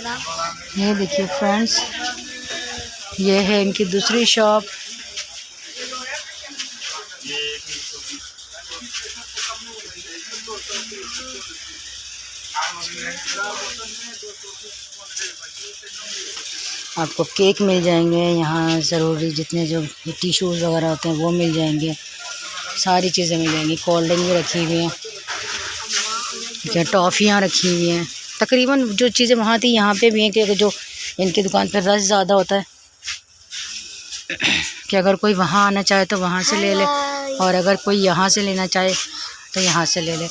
ये देखिए फ्रेंड्स, ये है इनकी दूसरी शॉप। आपको केक मिल जाएंगे यहाँ, ज़रूरी जितने जो टिश्यूज़ वगैरह होते हैं वो मिल जाएंगे, सारी चीज़ें मिल जाएंगी। कोल्ड ड्रिंक भी रखी हुई हैं, क्या टॉफ़ियाँ रखी हुई हैं। तकरीबन जो चीज़ें वहाँ थी यहाँ पे भी हैं, कि जो इनकी दुकान पर रश ज़्यादा होता है कि अगर कोई वहाँ आना चाहे तो वहाँ से ले ले, और अगर कोई यहाँ से लेना चाहे तो यहाँ से ले ले।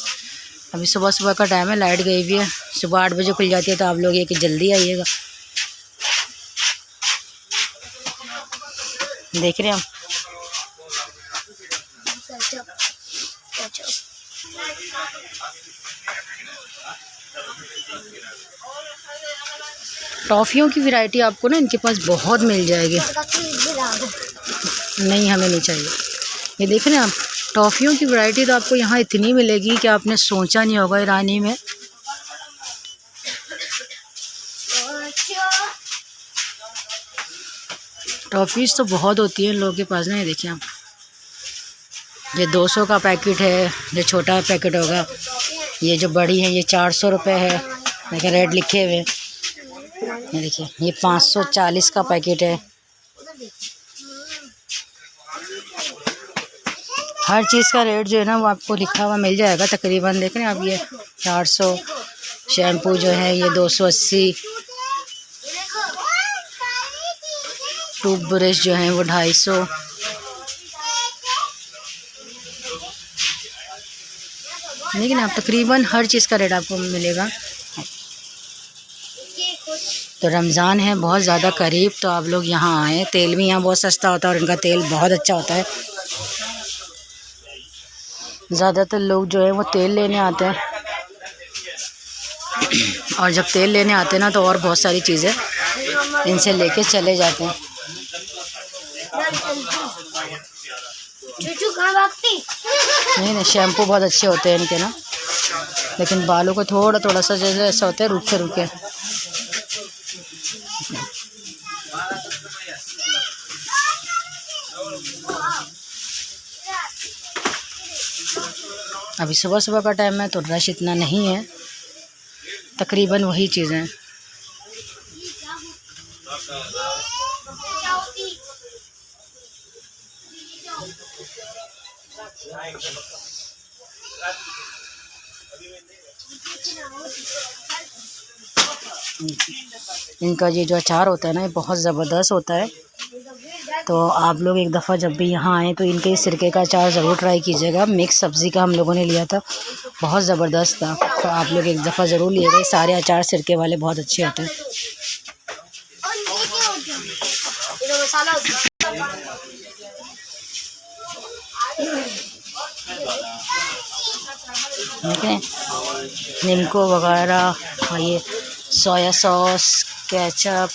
अभी सुबह सुबह का टाइम है, लाइट गई हुई है, सुबह 8 बजे खुल जाती है, तो आप लोग ये कि जल्दी आइएगा। देख रहे हैं हम, टॉफ़ियों की वैरायटी आपको ना इनके पास बहुत मिल जाएगी। नहीं, हमें नहीं चाहिए। ये देख रहे हैं आप, टॉफ़ियों की वैरायटी तो आपको यहाँ इतनी मिलेगी कि आपने सोचा नहीं होगा ईरानी में। टॉफ़ीज़ तो बहुत होती है इन लोगों के पास ना। ये देखिए आप, ये 200 का पैकेट है, जो छोटा पैकेट होगा। ये जो बड़ी है ये 400 रुपये है, देखिए रेट लिखे हुए। ये देखिए ये 540 का पैकेट है। हर चीज़ का रेट जो है ना वो आपको लिखा हुआ मिल जाएगा तकरीबन। देख रहे हैं आप, ये 400। शैम्पू जो है ये 280। टूथ ब्रश जो है वो 250। लेकिन आप तकरीबन हर चीज़ का रेट आपको मिलेगा। तो रमज़ान है बहुत ज़्यादा करीब, तो आप लोग यहाँ आएँ। तेल भी यहाँ बहुत सस्ता होता है और इनका तेल बहुत अच्छा होता है। ज़्यादातर लोग जो है वो तेल लेने आते हैं, और जब तेल लेने आते हैं ना तो और बहुत सारी चीज़ें इनसे लेके चले जाते हैं। नहीं, शैम्पू बहुत अच्छे होते हैं इनके ना, लेकिन बालों को थोड़ा थोड़ा सा जैसे ऐसा होता है रुके रुके। अभी सुबह सुबह का टाइम है तो रश इतना नहीं है, तकरीबन वही चीज़ें। इनका ये जो अचार होता है ना, ये बहुत ज़बरदस्त होता है। तो आप लोग एक दफ़ा जब भी यहाँ आएँ तो इनके सिरके का अचार ज़रूर ट्राई कीजिएगा। मिक्स सब्ज़ी का हम लोगों ने लिया था, बहुत ज़बरदस्त था। तो आप लोग एक दफ़ा ज़रूर लिएगा। सारे अचार सिरके वाले बहुत अच्छे होते हैं। ठीक है, निम्को वगैरह, और ये सोया सॉस, केचप,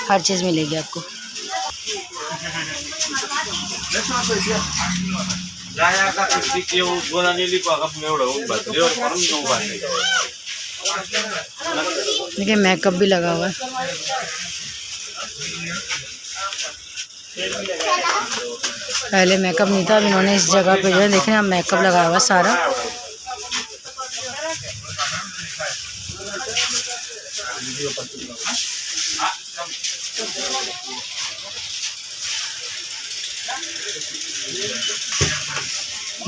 हर चीज़ मिलेगी आपको। देखिए मेकअप भी लगा हुआ है। पहले मेकअप नहीं था, अब इन्होंने इस जगह पे जो है देख रहे हैं मेकअप लगाया हुआ सारा।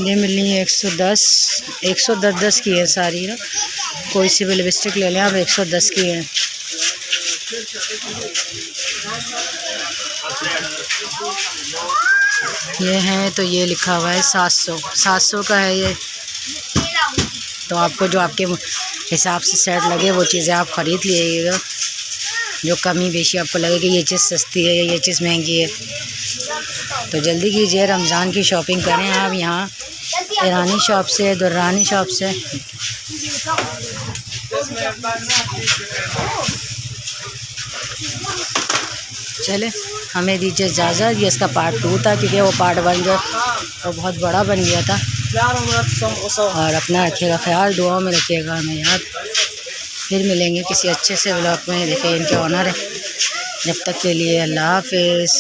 ये मिल रही है 110 की है सारी ना। कोई सी भी लिपस्टिक ले लें आप, 110 की है। ये है तो ये लिखा हुआ है 700 का है ये। तो आपको जो आपके हिसाब से सेट लगे वो चीज़ें आप ख़रीद लीजिएगा। जो कमी बेशी आपको लगे कि ये चीज़ सस्ती है या ये चीज़ महंगी है, तो जल्दी कीजिए, रमज़ान की शॉपिंग करें आप यहाँ ईरानी शॉप से, दुर्रानी शॉप से। चले, हमें दीजिए इजाज़त। ये इसका पार्ट 2 था, क्योंकि वो पार्ट 1 जो वो बहुत बड़ा बन गया था। और अपना रखिएगा ख्याल, दुआओं में रखिएगा हमें याद। फिर मिलेंगे किसी अच्छे से व्लॉग में। देखिए इनके ऑनर है। जब तक के लिए अल्लाह हाफिज़।